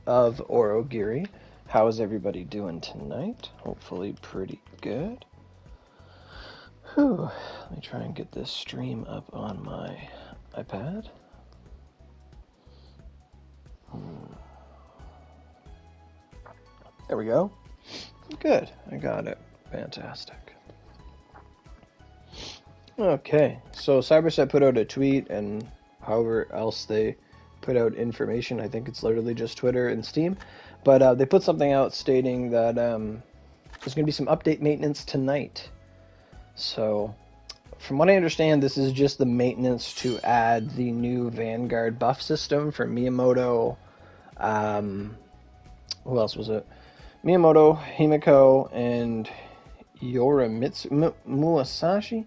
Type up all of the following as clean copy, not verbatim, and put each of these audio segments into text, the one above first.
of Aurogiri. How is everybody doing tonight? Hopefully pretty good. Whew. Let me try and get this stream up on my iPad. There we go. Good. I got it. Fantastic. Okay. So Cyberset put out a tweet, and however else they put out information, I think it's literally just Twitter and Steam, but they put something out stating that there's going to be some update maintenance tonight. So from what I understand, this is just the maintenance to add the new Vanguard buff system for Miyamoto. Who else was it? Miyamoto, Himiko, and Musashi?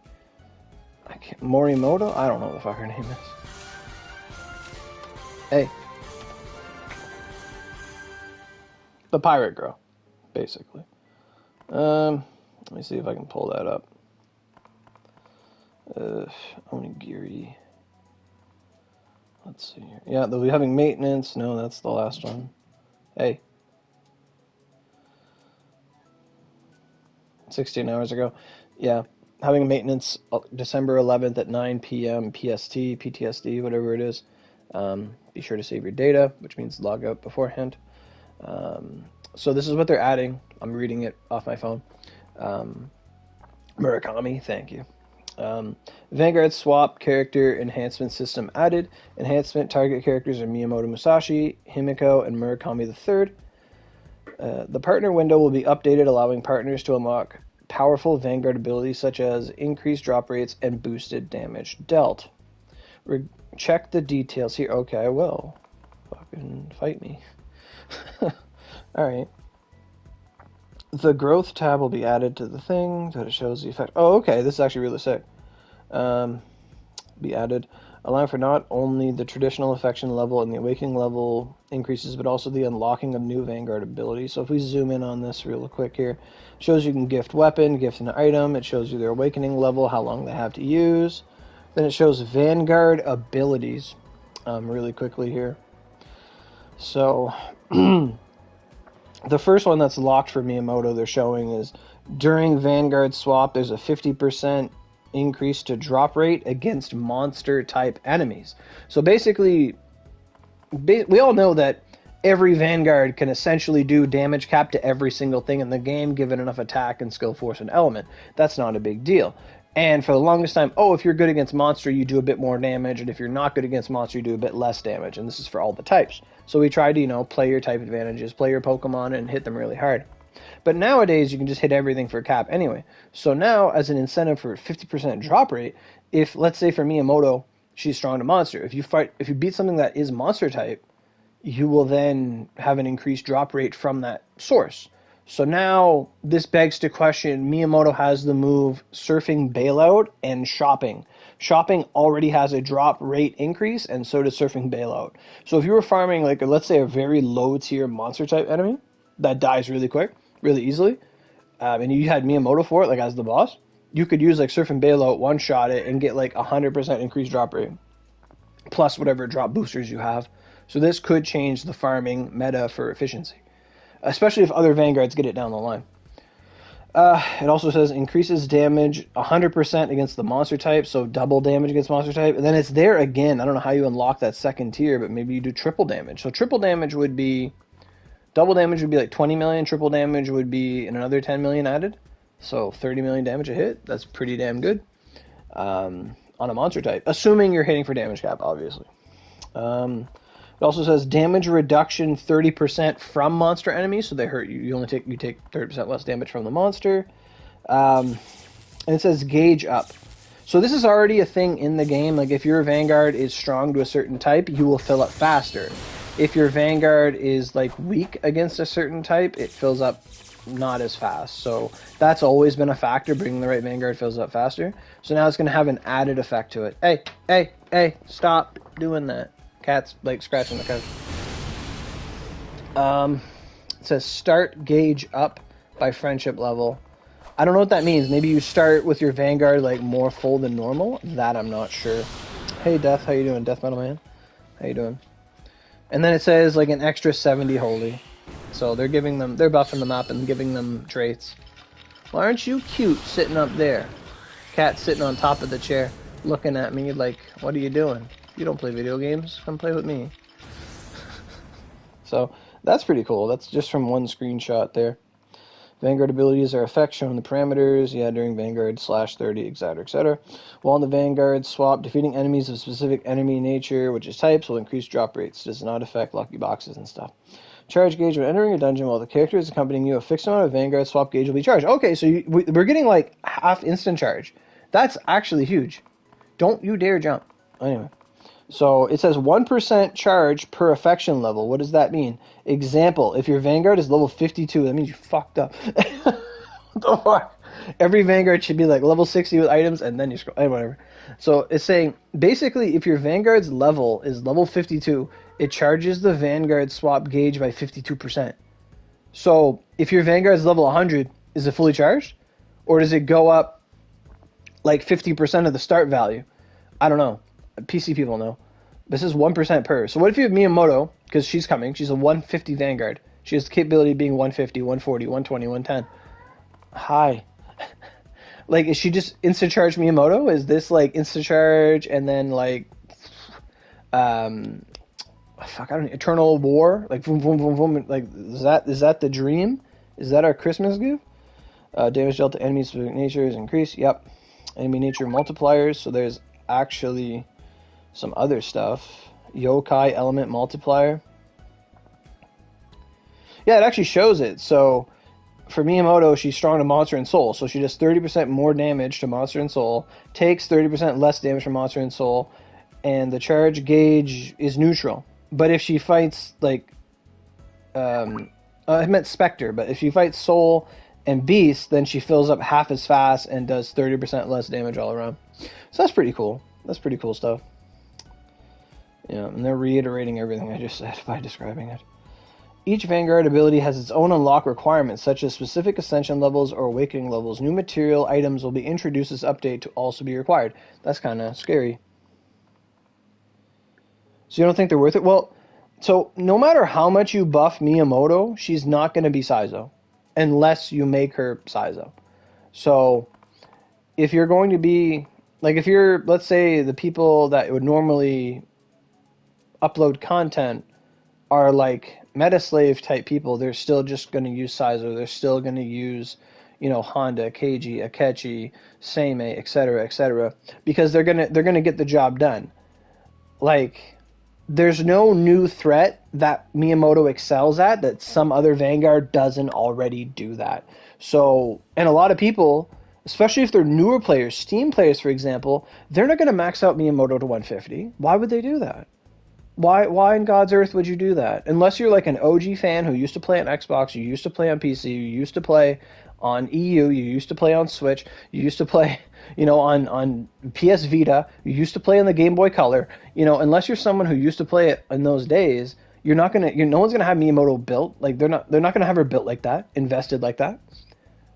Morimoto? I don't know what the fuck her name is. Hey. The pirate girl, basically. Let me see if I can pull that up. Onigiri. Let's see here. Yeah, they'll be having maintenance. No, that's the last one. Hey. 16 hours ago. Yeah, having maintenance December 11th at 9 p.m. PST, PTSD, whatever it is. Be sure to save your data, which means log out beforehand. So this is what they're adding. I'm reading it off my phone. Murakami, thank you. Vanguard swap character enhancement system added. Enhancement target characters are Miyamoto Musashi, Himiko, and Murakami III. The partner window will be updated, allowing partners to unlock powerful Vanguard abilities such as increased drop rates and boosted damage dealt. Check the details here. Okay, I will. Fucking fight me. Alright. The growth tab will be added to the thing that it shows the effect. Oh, okay, this is actually really sick. Be added, allowing for not only the traditional affection level and the awakening level increases, but also the unlocking of new Vanguard abilities. So if we zoom in on this real quick here, it shows you can gift weapon, gift an item, it shows you their awakening level, how long they have to use. Then it shows Vanguard abilities really quickly here. So the first one that's locked for Miyamoto they're showing is during Vanguard swap, there's a 50% increase to drop rate against monster type enemies. So basically, we all know that every Vanguard can essentially do damage cap to every single thing in the game, given enough attack and skill, force, and element. That's not a big deal. And for the longest time, if you're good against monster, you do a bit more damage, and if you're not good against monster, you do a bit less damage, and this is for all the types. So we tried to, play your type advantages, play your Pokemon, and hit them really hard. But nowadays, you can just hit everything for cap anyway. So now, as an incentive for 50% drop rate, if, let's say for Miyamoto, she's strong to monster, if you beat something that is monster type, you will then have an increased drop rate from that source. So now, this begs to question, Miyamoto has the move Surfing Bailout and Shopping. Shopping already has a drop rate increase, and so does Surfing Bailout. So if you were farming, let's say, a very low-tier monster-type enemy that dies really quick, really easily, and you had Miyamoto for it, as the boss, you could use, Surfing Bailout, one-shot it, and get, 100% increased drop rate, plus whatever drop boosters you have. So this could change the farming meta for efficiency, especially if other Vanguards get it down the line. It also says increases damage 100% against the monster type, so double damage against monster type. And then it's there again. I don't know how you unlock that second tier, but maybe you do triple damage. So triple damage would be, double damage would be 20 million. Triple damage would be another 10 million added. So 30 million damage a hit. That's pretty damn good on a monster type, assuming you're hitting for damage cap, obviously. It also says damage reduction 30% from monster enemies, so they hurt you. You take 30% less damage from the monster. And it says gauge up. So this is already a thing in the game. If your Vanguard is strong to a certain type, you will fill up faster. If your Vanguard is weak against a certain type, it fills up not as fast. So that's always been a factor. Bringing the right Vanguard fills up faster. So now it's going to have an added effect to it. Hey, stop doing that. Cat's scratching the couch. It says start gauge up by friendship level. I don't know what that means. Maybe you start with your Vanguard more full than normal. That I'm not sure. Hey Death, how you doing? Death Metal Man, how you doing? And then it says like an extra 70 holy. So they're buffing them up and giving them traits. Why aren't you cute sitting up there? Cat sitting on top of the chair, looking at me like, what are you doing? You don't play video games. Come play with me. So that's pretty cool. That's just from one screenshot there. Vanguard abilities are effects shown the parameters, during Vanguard /30, etc., etc. While in the Vanguard swap, defeating enemies of specific enemy nature, which is types, will increase drop rates. Does not affect lucky boxes and stuff. Charge gauge when entering a dungeon while the character is accompanying you, a fixed amount of Vanguard swap gauge will be charged. Okay, so we're getting like half instant charge. That's actually huge. Don't you dare jump. Anyway. So it says 1% charge per affection level. What does that mean? Example, if your Vanguard is level 52, that means you fucked up. What the fuck? Every Vanguard should be like level 60 with items, and then you scroll. Whatever. So it's saying, basically, if your Vanguard's level is level 52, it charges the Vanguard swap gauge by 52%. So if your Vanguard's level 100, is it fully charged? Or does it go up like 50% of the start value? I don't know. PC people know. This is 1% per. So what if you have Miyamoto, because she's coming, she's a 150 Vanguard. She has the capability of being 150, 140, 120, 110. Hi. Like, is she just insta-charge Miyamoto? Is this like insta-charge and then like, Eternal War? Like, boom, boom, boom, boom. Like, is that the dream? Is that our Christmas gift? Damage dealt to enemies' specific nature is increased. Yep. Enemy nature multipliers. So there's actually some other stuff. Yokai element multiplier. Yeah, it actually shows it. So for Miyamoto, she's strong to monster and soul. So she does 30% more damage to monster and soul, takes 30% less damage from monster and soul, and the charge gauge is neutral. But if she fights like I meant Spectre, but if she fights Soul and Beast, then she fills up half as fast and does 30% less damage all around. So that's pretty cool. That's pretty cool stuff. Yeah, and they're reiterating everything I just said by describing it. Each Vanguard ability has its own unlock requirements, such as specific ascension levels or awakening levels. New material items will be introduced as update to also be required. That's kind of scary. So you don't think they're worth it? Well, so no matter how much you buff Miyamoto, she's not going to be Saizo, unless you make her Saizo. So if you're going to be, like if you're, let's say the people that would normally upload content are like Metaslave type people, they're still just going to use Saizo. They're still going to use, Honda, Keiji, Akechi, Seimei, etc., because they're gonna get the job done. Like, there's no new threat that Miyamoto excels at that some other Vanguard doesn't already do that. So, and a lot of people, especially if they're newer players, Steam players, for example, they're not going to max out Miyamoto to 150. Why would they do that? Why in God's earth would you do that? Unless you're like an OG fan who used to play on Xbox, you used to play on PC, you used to play on EU, you used to play on Switch, you used to play, on PS Vita, you used to play on the Game Boy Color. Unless you're someone who used to play it in those days, no one's gonna have Miyamoto built. Like they're not gonna have her built like that, invested like that.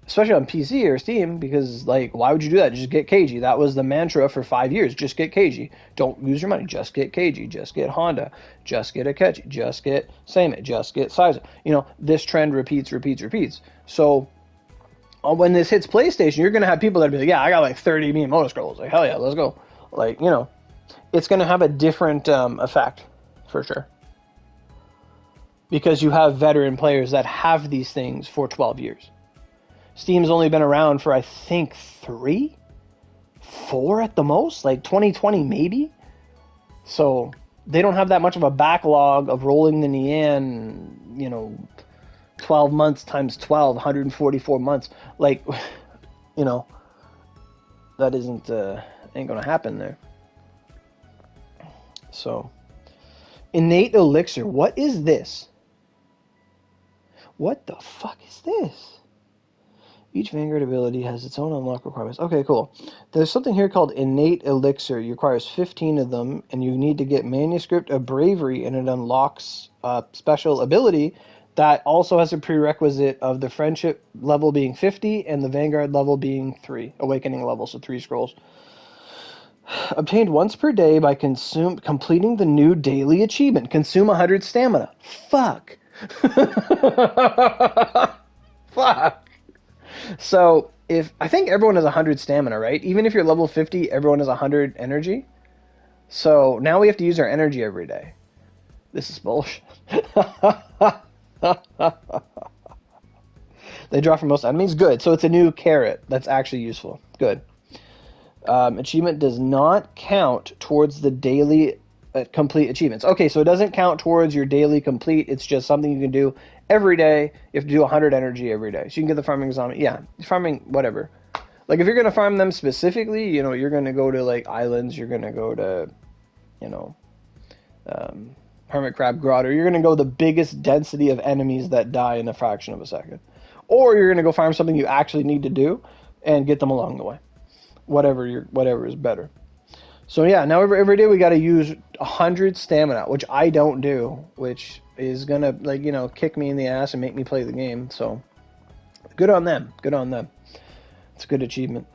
Especially on PC or Steam, because, like, why would you do that? Just get Keiji. That was the mantra for 5 years. Just get Keiji. Don't use your money. Just get Keiji. Just get Honda. Just get Akechi. Just get Seimei. Just get Saizo. This trend repeats. So, when this hits PlayStation, you're going to have people that be like, yeah, I got like 30 Miyamoto scrolls. Like, hell yeah, let's go. Like, it's going to have a different effect, for sure. Because you have veteran players that have these things for 12 years. Steam's only been around for, I think, 3? 4 at the most? Like 2020 maybe? So they don't have that much of a backlog of rolling the Nian, 12 months times 12, 144 months. Like, that ain't going to happen there. So, innate elixir. What is this? What the fuck is this? Each Vanguard ability has its own unlock requirements. Okay, cool. There's something here called Innate Elixir. It requires 15 of them, and you need to get Manuscript of Bravery, and it unlocks a special ability that also has a prerequisite of the Friendship level being 50 and the Vanguard level being 3. Awakening level, so 3 scrolls. Obtained once per day by completing the new daily achievement. Consume 100 stamina. Fuck. Fuck. So, I think everyone has 100 stamina, right? Even if you're level 50, everyone has 100 energy. So, now we have to use our energy every day. This is bullshit. They draw from most enemies. Good. So, it's a new carrot. That's actually useful. Good. Achievement does not count towards the daily complete achievements. Okay, so it doesn't count towards your daily complete. It's just something you can do every day. You have to do 100 energy every day. So you can get the farming zombie. Yeah, farming, whatever. Like, if you're going to farm them specifically, you know, you're going to go to, like, islands. You're going to go to, you know, Hermit Crab Grotto. You're going to go the biggest density of enemies that die in a fraction of a second. Or you're going to go farm something you actually need to do and get them along the way. Whatever is better. So yeah, now every day we got to use 100 stamina, which I don't do, which is gonna, like, you know, kick me in the ass and make me play the game. So good on them. Good on them. It's a good achievement.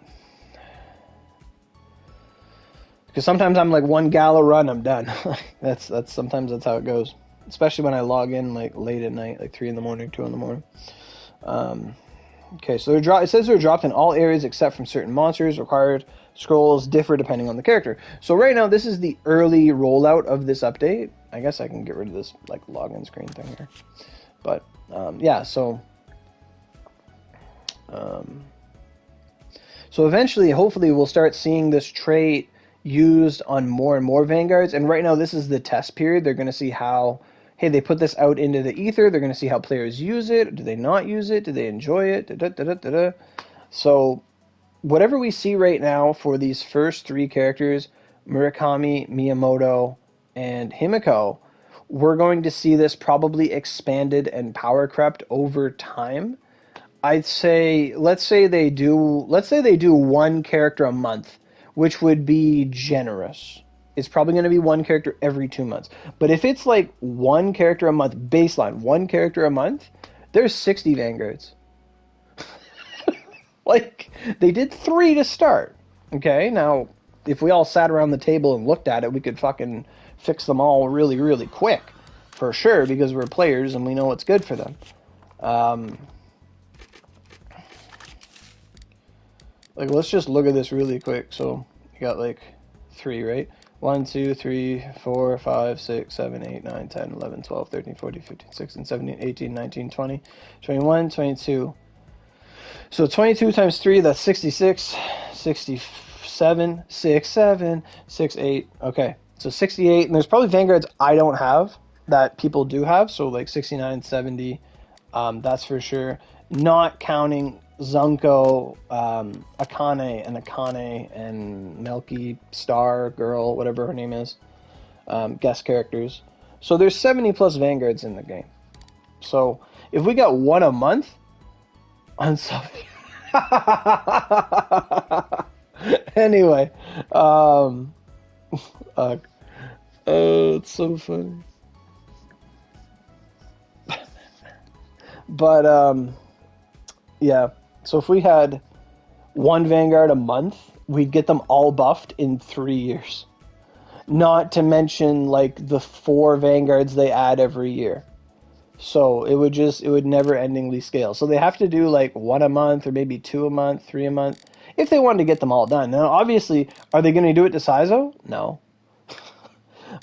Because sometimes I'm like one gala run, I'm done. Sometimes that's how it goes. Especially when I log in like late at night, like 3 in the morning, 2 in the morning. Okay, so it says they're dropped in all areas except from certain monsters. Required scrolls differ depending on the character. So right now, this is the early rollout of this update. I guess I can get rid of this like login screen thing here. But yeah, so eventually, hopefully, we'll start seeing this trait used on more and more Vanguards. And right now, this is the test period. They're going to see how. Hey, they put this out into the ether. They're going to see how players use it. Do they not use it? Do they enjoy it? So, whatever we see right now for these first 3 characters, Murakami, Miyamoto, and Himiko, we're going to see this probably expanded and power crept over time. I'd say, let's say they do 1 character a month, which would be generous. It's probably going to be 1 character every 2 months. But if it's like 1 character a month, baseline, 1 character a month, there's 60 Vanguards. Like, they did 3 to start. Okay, now, if we all sat around the table and looked at it, we could fucking fix them all really, really quick. For sure, because we're players and we know what's good for them. Like, let's just look at this really quick. So, you got like 3, right? 1, 2, 3, 4, 5, 6, 7, 8, 9, 10, 11, 12, 13, 14, 15, 16, 17, 18, 19, 20, 21, 22. So 22 times 3, that's 66, 67, 6, 7, 6, 8. Okay, so 68. And there's probably Vanguards I don't have that people do have. So like 69, 70, that's for sure. Not counting Zunko, Akane and Melky Star Girl, whatever her name is, guest characters. So there's 70 plus Vanguards in the game. So if we got 1 a month on something. Anyway, oh, it's so funny. But yeah. So if we had 1 Vanguard a month, we'd get them all buffed in 3 years. Not to mention like the 4 Vanguards they add every year. So it would never endingly scale. So they have to do like 1 a month or maybe 2 a month, 3 a month, if they wanted to get them all done. Now obviously, are they going to do it to Saizo? No.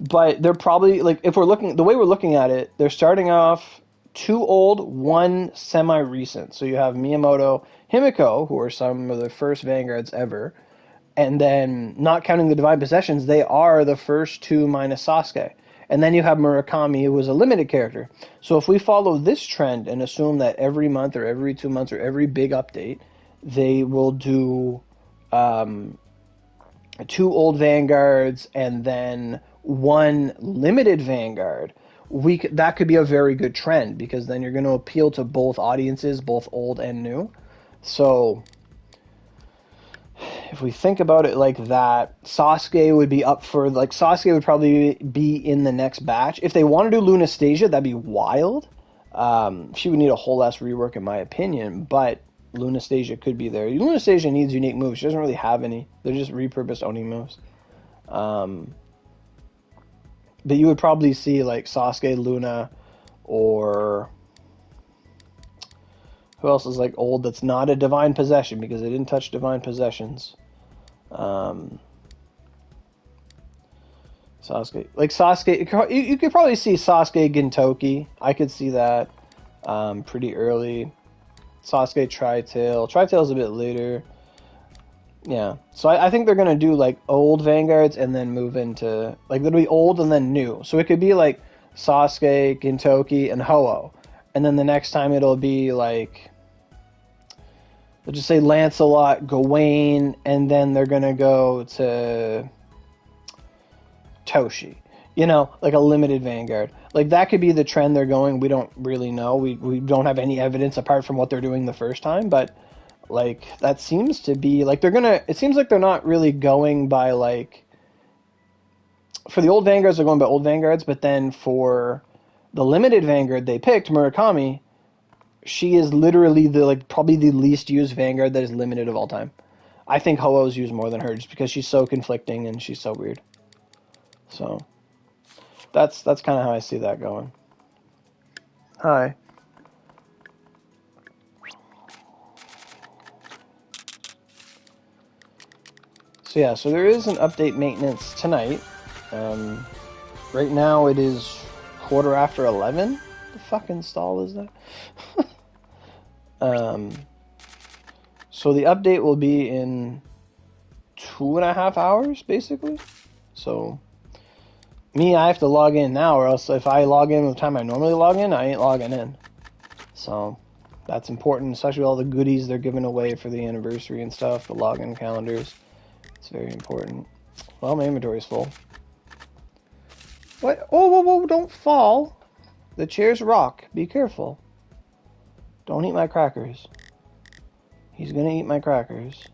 But they're probably, like, if we're looking, the way we're looking at it, they're starting off 2 old, 1 semi-recent. So you have Miyamoto, Himiko, who are some of the first Vanguards ever, and then, not counting the Divine Possessions, they are the first 2 minus Sasuke. And then you have Murakami, who was a limited character. So if we follow this trend and assume that every month or every 2 months or every big update, they will do 2 old Vanguards and then 1 limited Vanguard, that could be a very good trend, because then you're going to appeal to both audiences, both old and new. So if we think about it like that, Sasuke would be up for, like, Sasuke would probably be in the next batch. If they want to do Lunastasia, that'd be wild. She would need a whole ass rework in my opinion, but Lunastasia could be there. Lunastasia needs unique moves. She doesn't really have any. They're just repurposed Oni moves. But you would probably see like Sasuke, Luna, or who else is like old that's not a divine possession because they didn't touch divine possessions. Sasuke, like Sasuke, you could probably see Sasuke Gintoki. I could see that pretty early. Sasuke Tri-Tail's a bit later. Yeah, so I think they're gonna do like old Vanguards and then move into like they'll be old and then new. So it could be like Sasuke, Gintoki, and Ho-Oh, and then the next time it'll be like let's just say Lancelot, Gawain, and then they're gonna go to Toshi. You know, like a limited Vanguard. Like that could be the trend they're going. We don't really know. We don't have any evidence apart from what they're doing the first time, but like that seems to be like they're gonna it seems like they're not really going by like for the old Vanguards they're going by old Vanguards, but then for the limited Vanguard they picked, Murakami, she is literally the like probably the least used Vanguard that is limited of all time. I think Ho-Oh's used more than her just because she's so conflicting and she's so weird. So that's kind of how I see that going. Hi. So yeah, so there is an update maintenance tonight. Right now it is 11:15. The fucking stall is that? So the update will be in 2.5 hours, basically. So me, I have to log in now, or else if I log in the time I normally log in, I ain't logging in. So that's important, especially all the goodies they're giving away for the anniversary and stuff, the login calendars. It's very important. Well, my inventory's full. What? Oh, whoa, whoa, don't fall. The chairs rock. Be careful. Don't eat my crackers. He's gonna eat my crackers.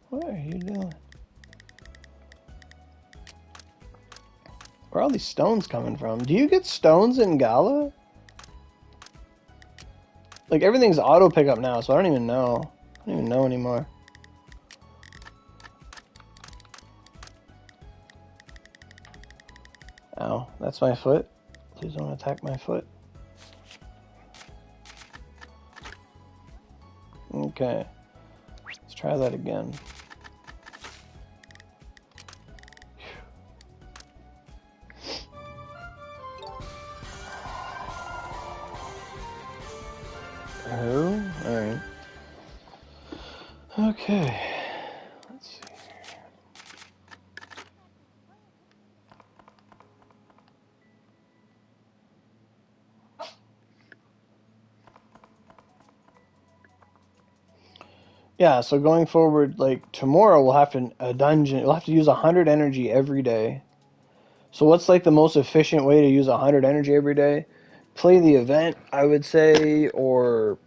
What are you doing? Where are all these stones coming from? Do you get stones in Gala? Like, everything's auto pickup now, so I don't even know. I don't even know anymore. Ow, that's my foot. Please don't attack my foot. Okay. Let's try that again. Oh, alright. Okay. Let's see here. Yeah, so going forward, like tomorrow we'll have to we'll have to use 100 energy every day. So what's like the most efficient way to use 100 energy every day? Play the event, I would say, or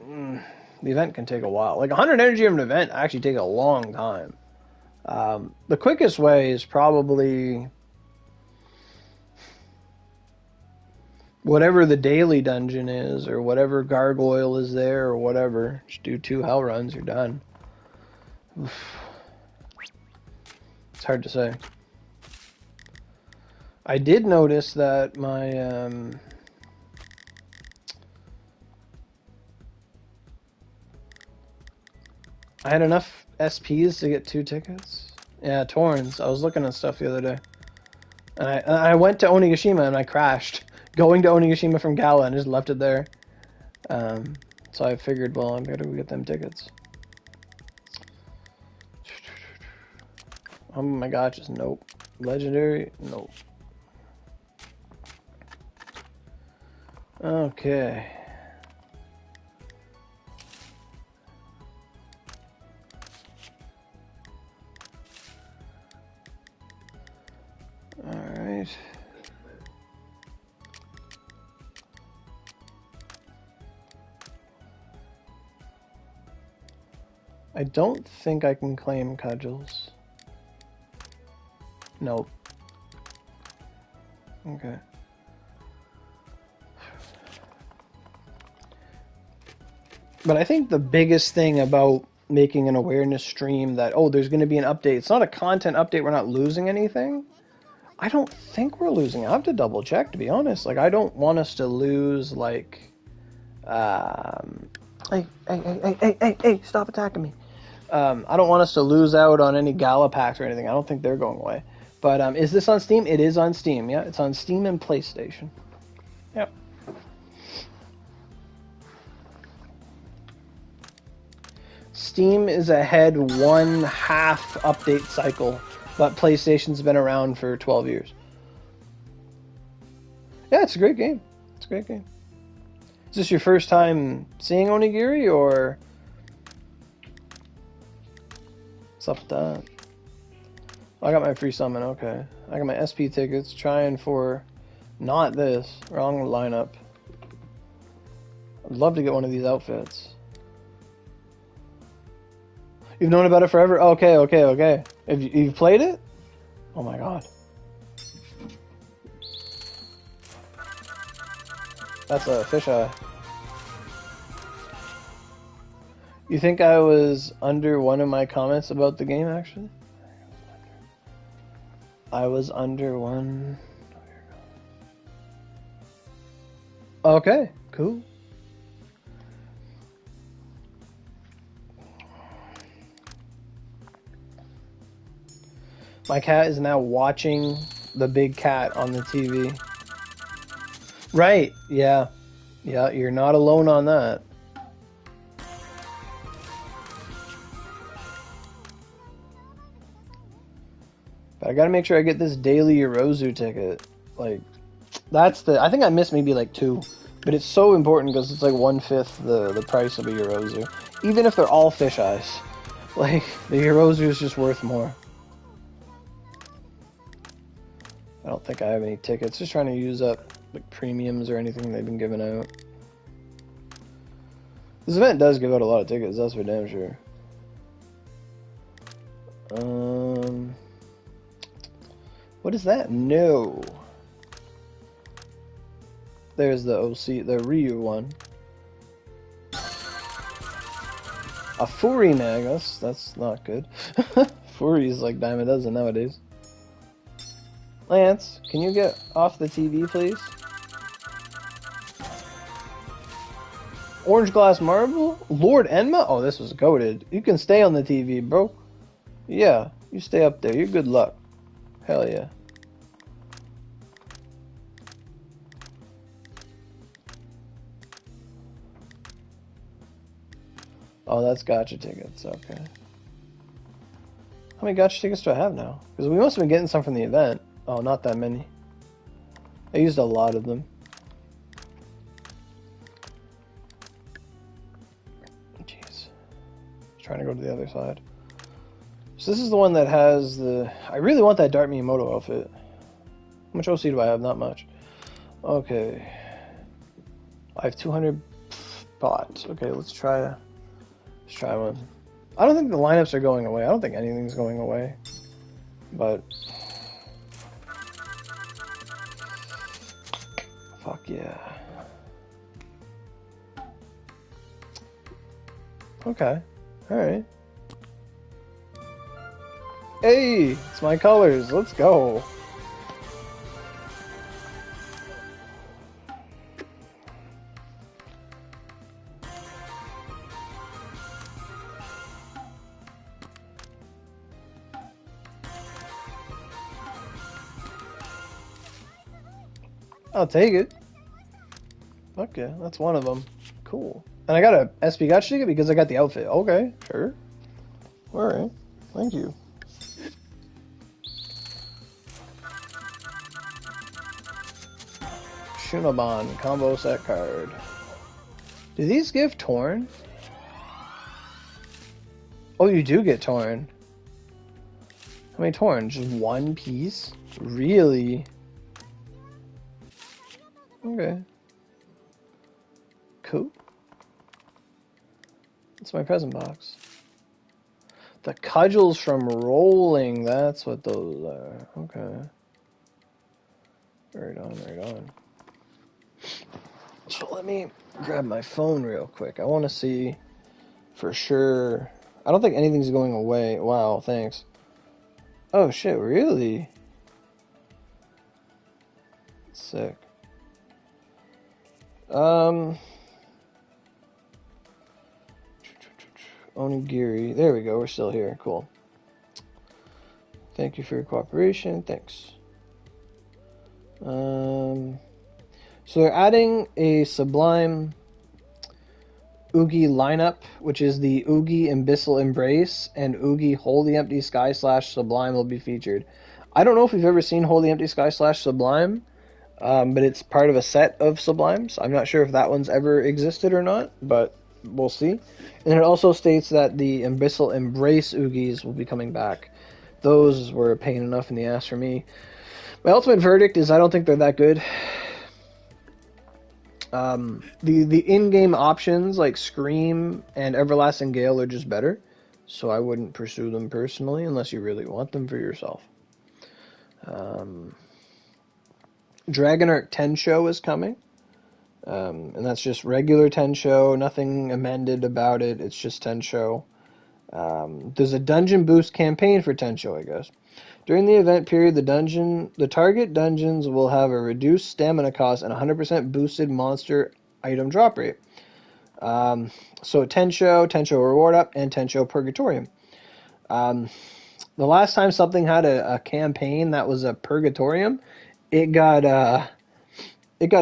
the event can take a while. Like 100 energy of an event actually take a long time. The quickest way is probably whatever the daily dungeon is, or whatever gargoyle is there, or whatever. Just do 2 hell runs, you're done. Oof. It's hard to say. I did notice that my I had enough SPs to get 2 tickets. Yeah, Torrens. I was looking at stuff the other day. And I went to Onigashima and I crashed. Going to Onigashima from Gala and just left it there. So I figured, well, I'm going to get them tickets. Oh my god, just nope. Legendary? Nope. Okay. Alright. I don't think I can claim cudgels. Nope. Okay. But I think the biggest thing about making an awareness stream that, oh, there's going to be an update. It's not a content update. We're not losing anything. I don't think we're losing. I have to double check, to be honest. Like, I don't want us to lose, like, hey, stop attacking me. I don't want us to lose out on any gala packs or anything. I don't think they're going away. But is this on Steam? It is on Steam. Yeah, it's on Steam and PlayStation. Yep. Steam is ahead 1/2 update cycle, but PlayStation's been around for 12 years. Yeah, it's a great game. It's a great game. Is this your first time seeing Onigiri, or what's up with that? I got my free summon, okay. I got my SP tickets, trying for not this. Wrong lineup. I'd love to get one of these outfits. You've known about it forever? Okay. You've played it? Oh my god. That's a fisheye. You think I was under one of my comments about the game, actually? I was under one. Okay, cool. My cat is now watching the big cat on the TV. Right, yeah. Yeah, you're not alone on that. But I gotta make sure I get this daily Yorozu ticket. Like, that's the... I think I missed maybe like 2. But it's so important because it's like 1/5 the price of a Yorozu. Even if they're all fish eyes. Like, the Yorozu is just worth more. I don't think I have any tickets. Just trying to use up like premiums or anything they've been giving out. This event does give out a lot of tickets, that's for damn sure. What is that? No. There's the OC, the Ryu one. A Furi Nagus, that's not good. Furi's like dime a dozen nowadays. Lance, can you get off the TV, please? Orange Glass Marble? Lord Enma? Oh, this was goated. You can stay on the TV, bro. Yeah, you stay up there. You're good luck. Hell yeah. Oh, that's gacha tickets. Okay. How many gacha tickets do I have now? Because we must have been getting some from the event. Oh, not that many. I used a lot of them. Jeez. Trying to go to the other side. So this is the one that has the... I really want that Dart Miyamoto outfit. How much OC do I have? Not much. Okay. I have 200 bots. Okay, let's try one. I don't think the lineups are going away. I don't think anything's going away. But... fuck yeah. Okay. Alright. Hey! It's my colors. Let's go. I'll take it. Fuck yeah, that's one of them. Cool. And I got a SP Gacha ticket because I got the outfit. Okay, sure. Alright, thank you. Shunoban, combo set card. Do these give Torn? Oh, you do get Torn. How many Torn? Just one piece? Really? Okay. Cool. That's my present box. The cudgels from rolling, that's what those are. Okay. Right on, right on. So let me grab my phone real quick. I want to see for sure. I don't think anything's going away. Wow, thanks. Oh shit, really? Sick. Onigiri. There we go. We're still here. Cool. Thank you for your cooperation. Thanks. So they're adding a Sublime Oogie lineup, which is the Oogie Imbecile Embrace and Oogie Holy Empty Sky / Sublime will be featured. I don't know if we've ever seen Holy Empty Sky / Sublime, but it's part of a set of Sublimes. I'm not sure if that one's ever existed or not, but we'll see. And it also states that the Imbecile Embrace Oogies will be coming back. Those were a pain enough in the ass for me. My ultimate verdict is I don't think they're that good. The in-game options like Scream and Everlasting Gale are just better, so I wouldn't pursue them personally unless you really want them for yourself. Dragon Arc Tensho is coming, and that's just regular Tensho, nothing amended about it, it's just Tensho. There's a dungeon boost campaign for Tensho, I guess. During the event period, the target dungeons will have a reduced stamina cost and 100% boosted monster item drop rate. So Tensho Reward Up, and Tensho Purgatorium. The last time something had a campaign that was a Purgatorium, it got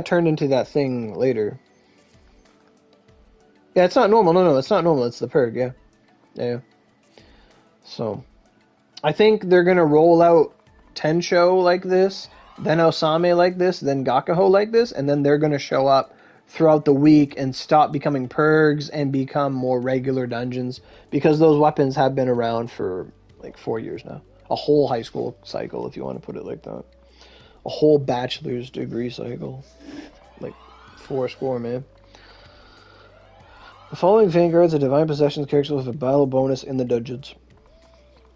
turned into that thing later. Yeah, it's not normal. No, it's not normal. It's the Purg. Yeah. So I think they're going to roll out Tensho like this, then Osame like this, then Gakuho like this, and then they're going to show up throughout the week and stop becoming Purgs and become more regular dungeons, because those weapons have been around for like 4 years now. A whole high school cycle, if you want to put it like that. A whole bachelor's degree cycle. Like 4 score, man. The following Vanguards are Divine Possessions characters with a battle bonus in the dungeons.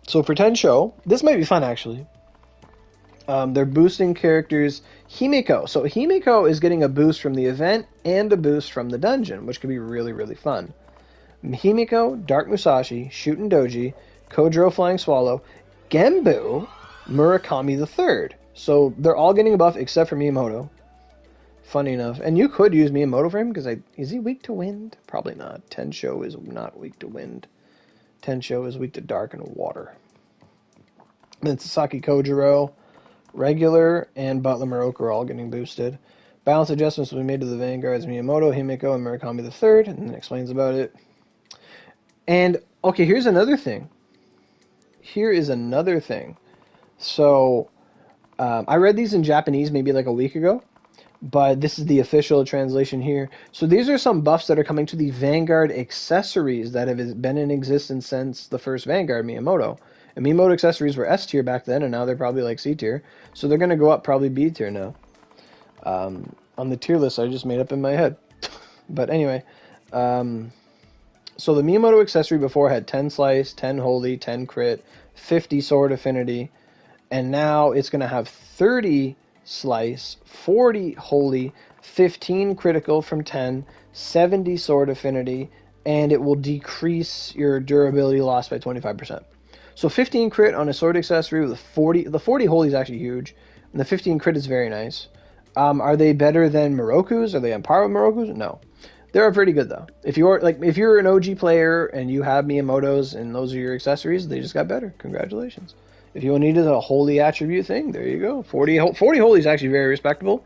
So for Tensho, this might be fun actually. They're boosting characters Himiko. So Himiko is getting a boost from the event and a boost from the dungeon, which could be really, really fun. Himiko, Dark Musashi, Shootin' Doji, Kodro Flying Swallow, Genbu, Murakami III. So they're all getting a buff except for Miyamoto. Funny enough. And you could use Miyamoto for him, because is he weak to wind? Probably not. Tensho is not weak to wind. Tensho is weak to dark and water. Then Sasaki Kojiro, regular, and Butler Moroku are all getting boosted. Balance adjustments will be made to the Vanguards, Miyamoto, Himiko, and Murakami III, and then explains about it. And, okay, here's another thing. So, I read these in Japanese maybe like a week ago, but this is the official translation here. So these are some buffs that are coming to the Vanguard accessories that have been in existence since the first Vanguard, Miyamoto. And Miyamoto accessories were S tier back then, and now they're probably like C tier. So they're going to go up probably B tier now. On the tier list I just made up in my head. But anyway, so the Miyamoto accessory before had 10 slice, 10 holy, 10 crit, 50 sword affinity, and now it's going to have 30 slice, 40 holy, 15 critical from 10, 70 sword affinity, and it will decrease your durability loss by 25%. So 15 crit on a sword accessory with 40. The 40 holy is actually huge, and the 15 crit is very nice. Are they better than Moroku's? Are they on par with Moroku's? No. They're pretty good though. If you're an OG player and you have Miyamoto's and those are your accessories, they just got better. Congratulations. If you needed a holy attribute thing, there you go. 40 holy is actually very respectable.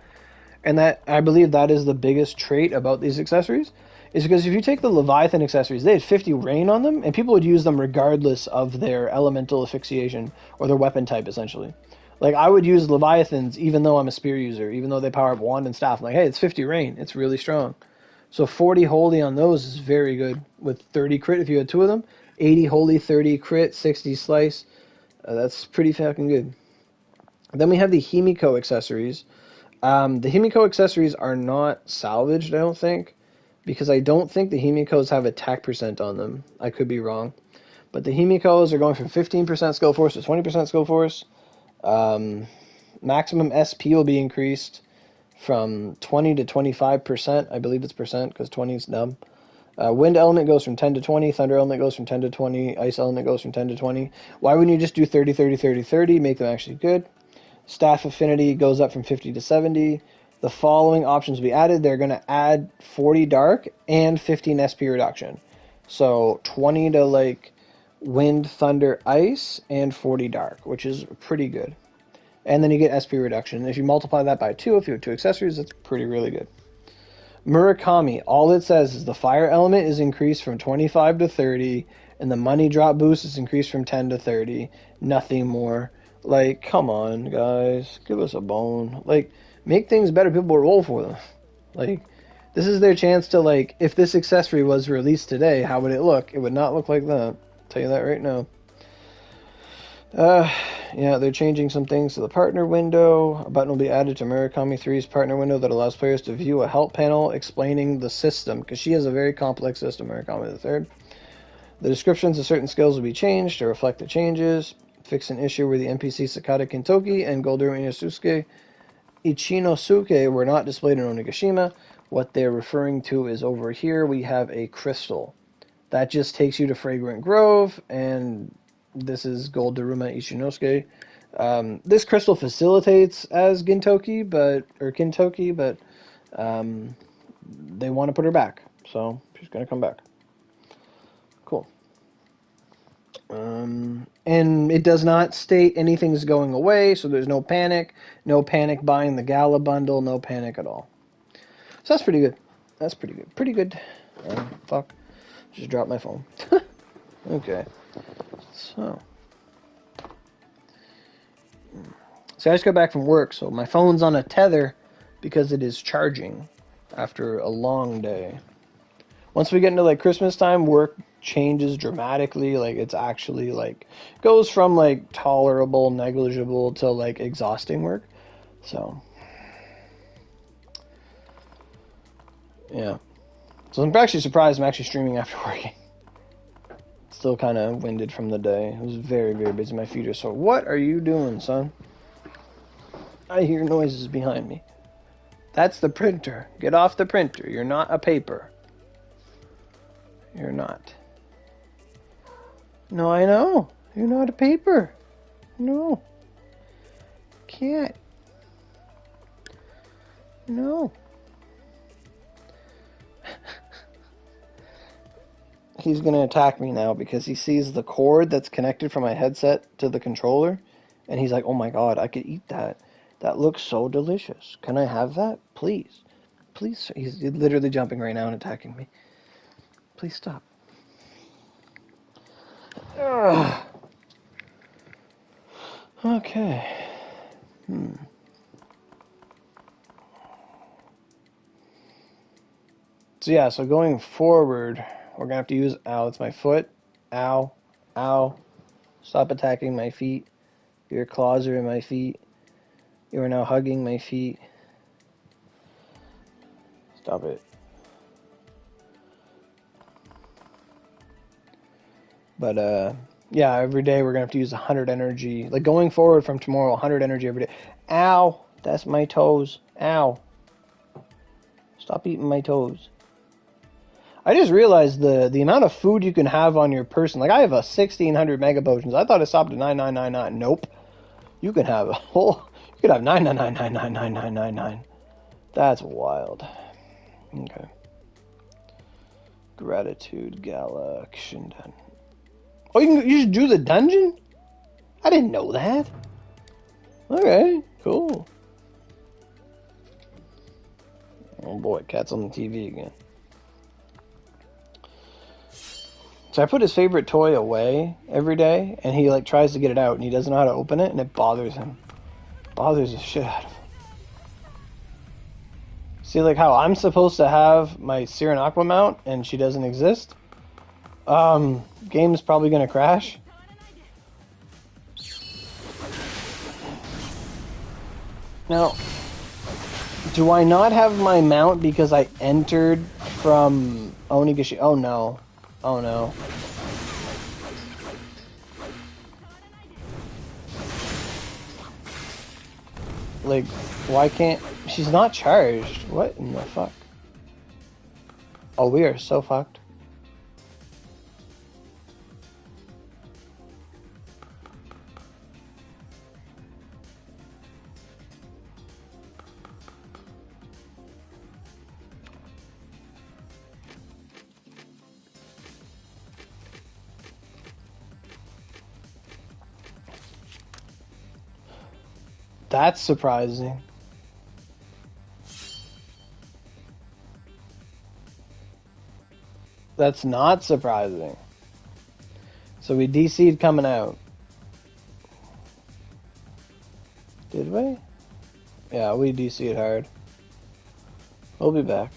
And that, I believe that is the biggest trait about these accessories, is because if you take the Leviathan accessories, they had 50 rain on them, and people would use them regardless of their elemental asphyxiation or their weapon type, essentially. Like, I would use Leviathans even though I'm a spear user, even though they power up wand and staff. I'm like, hey, it's 50 rain. It's really strong. So 40 holy on those is very good, with 30 crit if you had 2 of them, 80 holy, 30 crit, 60 slice. That's pretty fucking good. Then we have the Himiko accessories. The Himiko accessories are not salvaged, I don't think, because I don't think the Himikos have attack percent on them. I could be wrong. But the Himikos are going from 15% skill force to 20% skill force. Maximum SP will be increased from 20 to 25%. I believe it's percent because 20 is dumb. Wind element goes from 10 to 20. Thunder element goes from 10 to 20. Ice element goes from 10 to 20. Why wouldn't you just do 30, 30, 30, 30? Make them actually good. Staff affinity goes up from 50 to 70. The following options will be added. They're going to add 40 dark and 15 SP reduction. So 20 to like wind, thunder, ice, and 40 dark, which is pretty good. And then you get SP reduction. If you multiply that by 2, if you have 2 accessories, that's really good. Murakami, all it says is the fire element is increased from 25 to 30, and the money drop boost is increased from 10 to 30. Nothing more. Like, come on, guys. Give us a bone. Like, make things better. People will roll for them. Like, this is their chance to, like, if this accessory was released today, how would it look? It would not look like that. I'll tell you that right now. Yeah, they're changing some things to the partner window. A button will be added to Murakami 3's partner window that allows players to view a help panel explaining the system, because she has a very complex system, Murakami 3rd. The descriptions of certain skills will be changed to reflect the changes. Fix an issue where the NPC Sakata Kintoki and Golderu Ichinosuke were not displayed in Onigashima. What they're referring to is over here we have a crystal. That just takes you to Fragrant Grove, and this is Gold Daruma Ichinosuke. This crystal facilitates as Kintoki, but they want to put her back, so she's gonna come back. Cool. And it does not state anything's going away, so there's no panic. No panic buying the Gala bundle. No panic at all. So that's pretty good. That's pretty good. Pretty good. Fuck. Just dropped my phone. Okay. So I just got back from work, so my phone's on a tether because it is charging after a long day. Once we get into like Christmas time, work changes dramatically. Like it's actually like goes from like tolerable, negligible to like exhausting work. So yeah. So I'm actually surprised I'm actually streaming after working. Still kind of winded from the day. It was very, very busy. My feet are sore. What are you doing, son? I hear noises behind me. That's the printer. Get off the printer. You're not a paper. You're not. No, I know. You're not a paper. No. Can't. No. He's going to attack me now because he sees the cord that's connected from my headset to the controller. And he's like, oh my god, I could eat that. That looks so delicious. Can I have that? Please. Please. He's literally jumping right now and attacking me. Please stop. Ugh. Okay. So yeah, so going forward, we're going to have to use... Ow, it's my foot. Ow. Ow. Stop attacking my feet. Your claws are in my feet. You are now hugging my feet. Stop it. But, yeah, every day we're going to have to use 100 energy. Like, going forward from tomorrow, 100 energy every day. Ow! That's my toes. Ow. Stop eating my toes. I just realized the amount of food you can have on your person. Like, I have a 1,600 mega potions. I thought it stopped at 9999. Nope. You can have a whole... You could have 999999999. That's wild. Okay. Gratitude Gala action done. Oh, you just do the dungeon? I didn't know that. Okay, cool. Oh boy, cat's on the TV again. So I put his favorite toy away every day, and he like tries to get it out, and he doesn't know how to open it, and it bothers him. Bothers the shit out of him. See, like how I'm supposed to have my Siren Aqua mount, and she doesn't exist? Game's probably gonna crash. Now, do I not have my mount because I entered from Onigashi? Oh no. Oh no. Like, why can't... She's not charged. What in the fuck? Oh, we are so fucked. That's surprising. That's not surprising. So we DC'd coming out. Did we? Yeah, we DC'd hard. We'll be back.